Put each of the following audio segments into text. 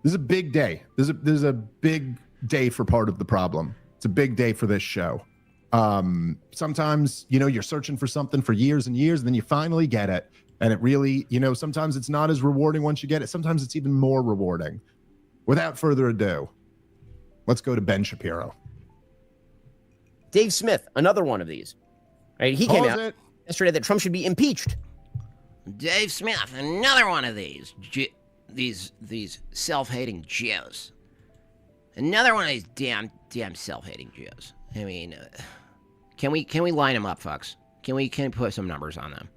This is a big day. This is a big day for part of the problem. It's a big day for this show. Sometimes, you're searching for something for years and years, and then you finally get it. And it really, sometimes it's not as rewarding once you get it. Sometimes it's even more rewarding. Without further ado, let's go to Ben Shapiro. Dave Smith, another one of these. Right? He came out yesterday that Trump should be impeached. Dave Smith, another one of these. These self-hating Jews. Another one of these damn self-hating Jews. I mean, can we line them up, folks? Can we put some numbers on them?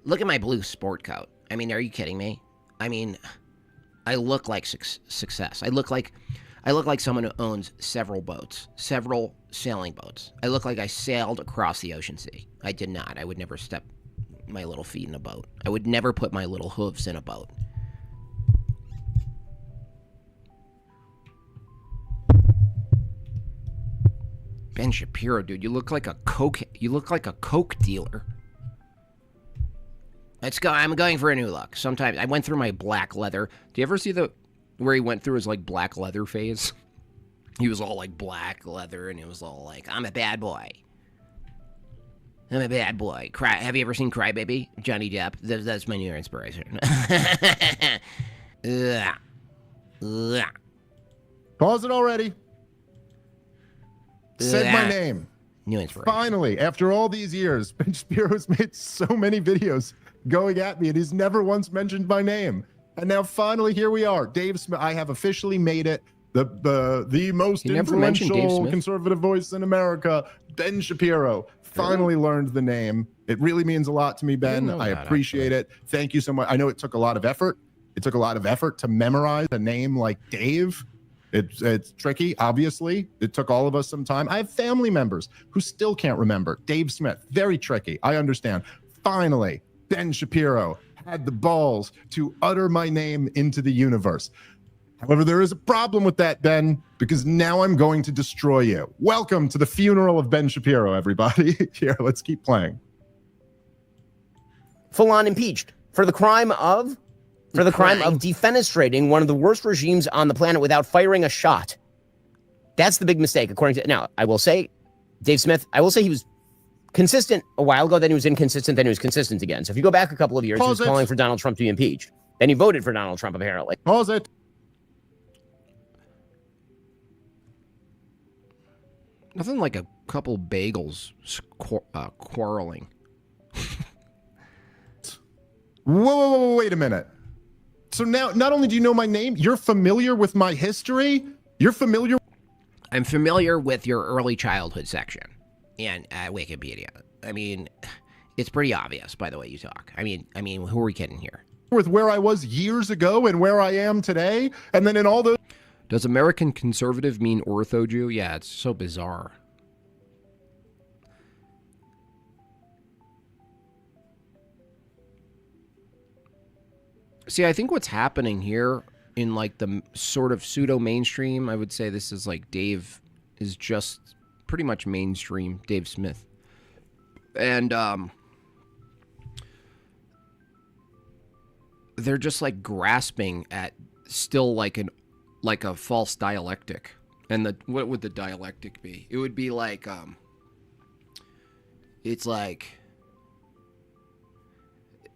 Look at my blue sport coat. I mean, are you kidding me? I mean, I look like success. I look like someone who owns several boats, several sailing boats. I look like I sailed across the ocean sea. I did not. I would never step my little feet in a boat. I would never put my little hooves in a boat. Ben Shapiro, dude, you look like a coke dealer. Let's go. I'm going for a new look. Sometimes I went through my black leather. Do you ever see where he went through his like black leather phase? He was all like black leather, and it was all like, I'm a bad boy. I'm a bad boy. Have you ever seen Cry Baby? Johnny Depp. That's my new inspiration. Pause it already. Said my name. New inspiration. Finally, after all these years, Ben Shapiro's made so many videos going at me, and he's never once mentioned my name. And now finally, here we are. Dave Smith. I have officially made it. The most influential conservative voice in America, Ben Shapiro, finally learned the name. It really means a lot to me, Ben. I appreciate it. Thank you so much. I know it took a lot of effort. It took a lot of effort to memorize a name like Dave. It's tricky, obviously. It took all of us some time. I have family members who still can't remember. Dave Smith, very tricky. I understand. Finally, Ben Shapiro had the balls to utter my name into the universe. However, there is a problem with that, Ben, because now I'm going to destroy you. Welcome to the funeral of Ben Shapiro, everybody. Here, let's keep playing. Full on impeached for the crime of defenestrating one of the worst regimes on the planet without firing a shot. That's the big mistake, according to... Now, I will say, Dave Smith, I will say he was consistent a while ago, then he was inconsistent, then he was consistent again. So if you go back a couple of years, he was calling for Donald Trump to be impeached. Then he voted for Donald Trump, apparently. Pause it. Nothing like a couple bagels quarreling. Whoa, wait a minute. So now, not only do you know my name, you're familiar with my history? You're familiar? I'm familiar with your early childhood section in Wikipedia. I mean, it's pretty obvious by the way you talk. I mean, who are we kidding here? With where I was years ago and where I am today, and then in all those... Does American conservative mean ortho Jew? Yeah, it's so bizarre. See, I think what's happening here in like the sort of pseudo mainstream, I would say this is like Dave is just pretty much mainstream Dave Smith. And they're just like grasping at still like a false dialectic. And what would the dialectic be? It would be like it's like,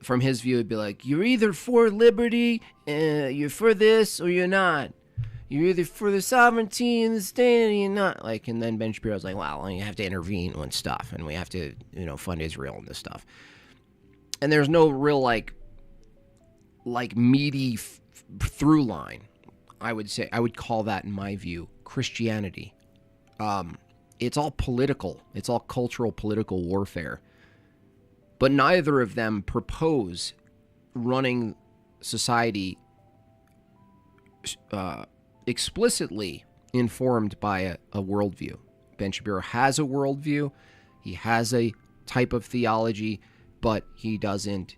from his view, it'd be like, you're either for liberty, you're for this, or you're not. You're either for the sovereignty and the state, or you're not. Like, and then Ben Shapiro's like, well, you have to intervene on stuff, and we have to, fund Israel and this stuff. And there's no real like meaty through line. I would say, I would call that, in my view, Christianity. It's all political. It's all cultural, political warfare. But neither of them propose running society explicitly informed by a worldview. Ben Shapiro has a worldview. He has a type of theology, but he doesn't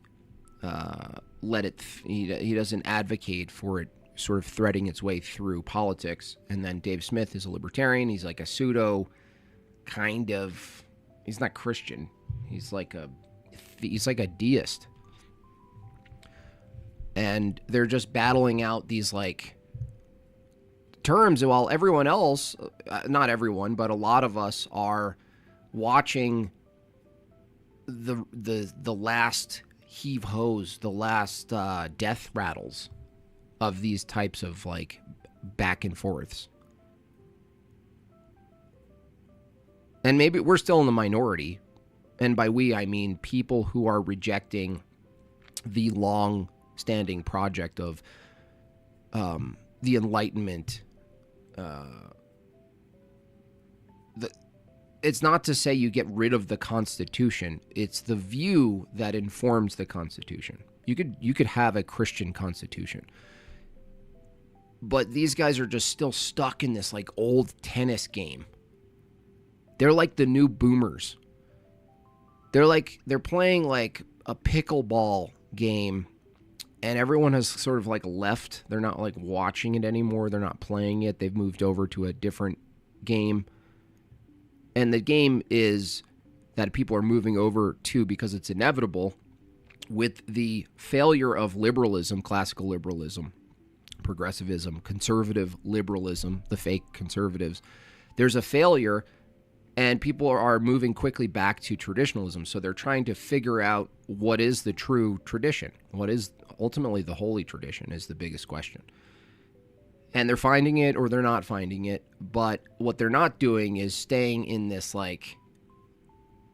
let it. He doesn't advocate for it sort of threading its way through politics. And then Dave Smith is a libertarian. He's like a pseudo kind of. He's not Christian. He's like a deist. And they're just battling out these like terms, while everyone else, not everyone, but a lot of us are watching the last heave hoes, the last death rattles of these types of like back and forths. And maybe we're still in the minority, and by we I mean people who are rejecting the long-standing project of the Enlightenment. It's not to say you get rid of the Constitution. It's the view that informs the Constitution. You could have a Christian Constitution, but these guys are just still stuck in this like old tennis game. They're like the new boomers. They're playing like a pickleball game, and everyone has sort of like left. They're not like watching it anymore. They're not playing it. They've moved over to a different game. And the game is that people are moving over to because it's inevitable with the failure of liberalism, classical liberalism, progressivism, conservative liberalism, the fake conservatives. There's a failure, and people are moving quickly back to traditionalism. So they're trying to figure out what is the true tradition. What is ultimately the holy tradition is the biggest question. And they're finding it or they're not finding it. But what they're not doing is staying in this like,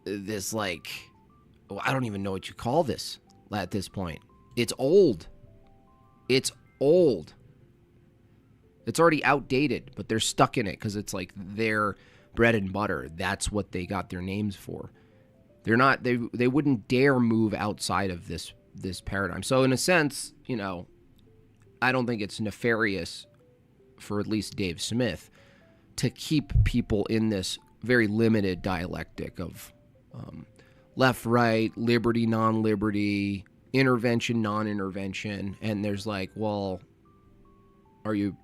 well, I don't even know what you call this at this point. It's old. It's old. It's already outdated, but they're stuck in it because it's like their bread and butter. That's what they got their names for. They're not, they wouldn't dare move outside of this paradigm. So in a sense, you know, I don't think it's nefarious for at least Dave Smith to keep people in this very limited dialectic of left, right, liberty, non-liberty, intervention, non-intervention. And there's like, well, are you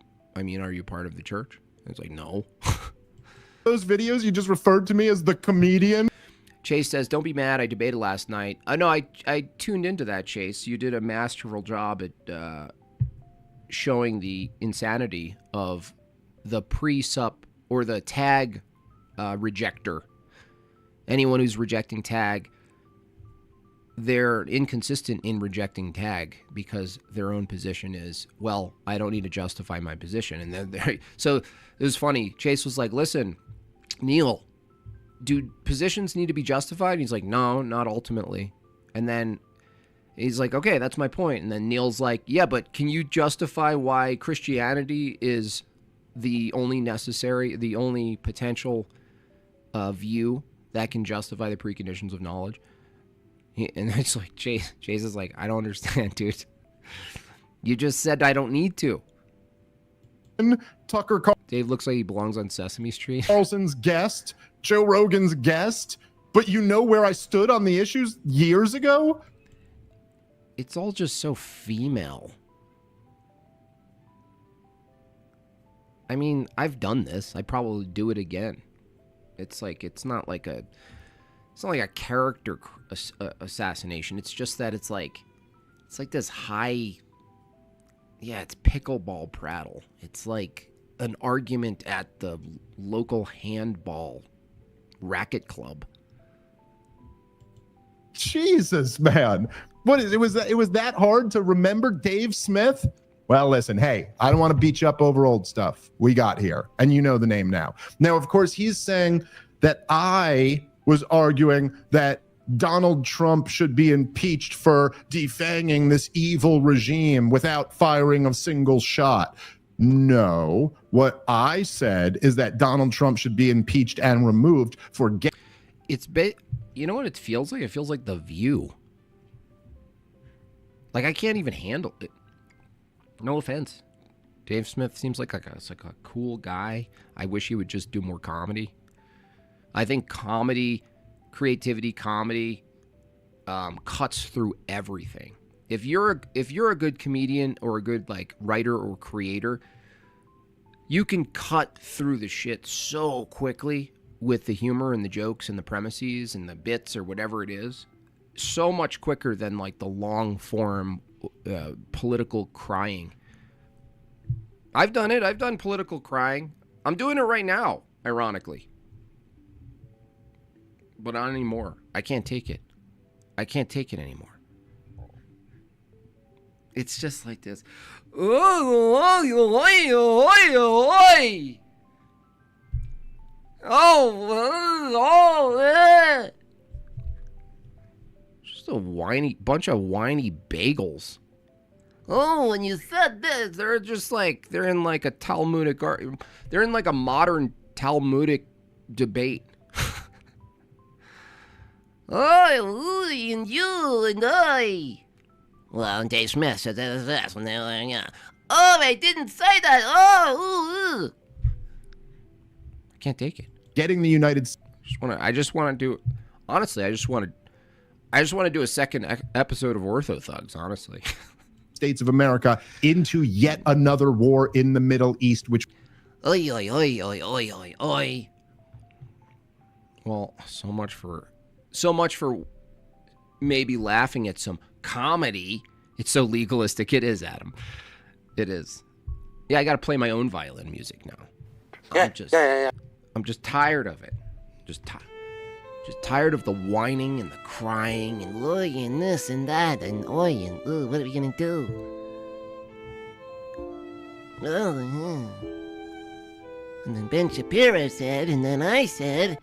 part of the church? And it's like, no. Those videos you just referred to me as the comedian. Chase says, don't be mad. I debated last night. No, I tuned into that, Chase. You did a masterful job at showing the insanity of the pre-sup or the tag rejector. Anyone who's rejecting tag, they're inconsistent in rejecting tag because their own position is, well, I don't need to justify my position. And then so it was funny. Chase was like, listen, Neil, do positions need to be justified? And he's like, no, not ultimately. And then he's like, okay, that's my point. And then Neil's like, yeah, but can you justify why Christianity is the only necessary, the only potential view that can justify the preconditions of knowledge? And it's like, Chase is like, I don't understand, dude. You just said I don't need to. Tucker Dave looks like he belongs on Sesame Street. Carlson's guest, Joe Rogan's guest, but you know where I stood on the issues years ago? It's all just so female. I mean, I've done this. I'd probably do it again. It's like, it's not like a character assassination. It's just that it's like this high, yeah, it's pickleball prattle. It's like an argument at the local handball racket club. Jesus, man. What is it? It was that hard to remember Dave Smith? Well, listen, hey, I don't want to beat you up over old stuff we got here, and you know the name now. Now, of course, he's saying that I was arguing that Donald Trump should be impeached for defanging this evil regime without firing a single shot. No, what I said is that Donald Trump should be impeached and removed for you know what it feels like? It feels like The View. Like, I can't even handle it. No offense. Dave Smith seems like a cool guy. I wish he would just do more comedy. I think creativity comedy cuts through everything. If you're a good comedian or a good like writer or creator, you can cut through the shit so quickly with the humor and the jokes and the premises and the bits or whatever it is, so much quicker than like the long form political crying. I've done it. I've done political crying. I'm doing it right now, ironically. But not anymore. I can't take it. I can't take it anymore. It's just like this. Just a whiny bunch of whiny bagels. Oh, when you said this, they're just like they're in like a Talmudic they're in like a modern Talmudic debate. Oh, and you and I. Well, and Dave Smith said this when they were like, oh, I didn't say that. Oh, I can't take it. Getting the United States. I just want to do. Honestly, I just want to do a second episode of Ortho Thugs. Honestly. States of America into yet another war in the Middle East, which. Oi, oi, oi, oi, oi, oi, oi. Well, so much for maybe laughing at some comedy. It's so legalistic. It is, Adam. It is. Yeah, I got to play my own violin music now. I'm just tired of it. Just tired of the whining and the crying and Oi, and this and that, and oi, and what are we gonna do? Oh, yeah. And then Ben Shapiro said, and then I said,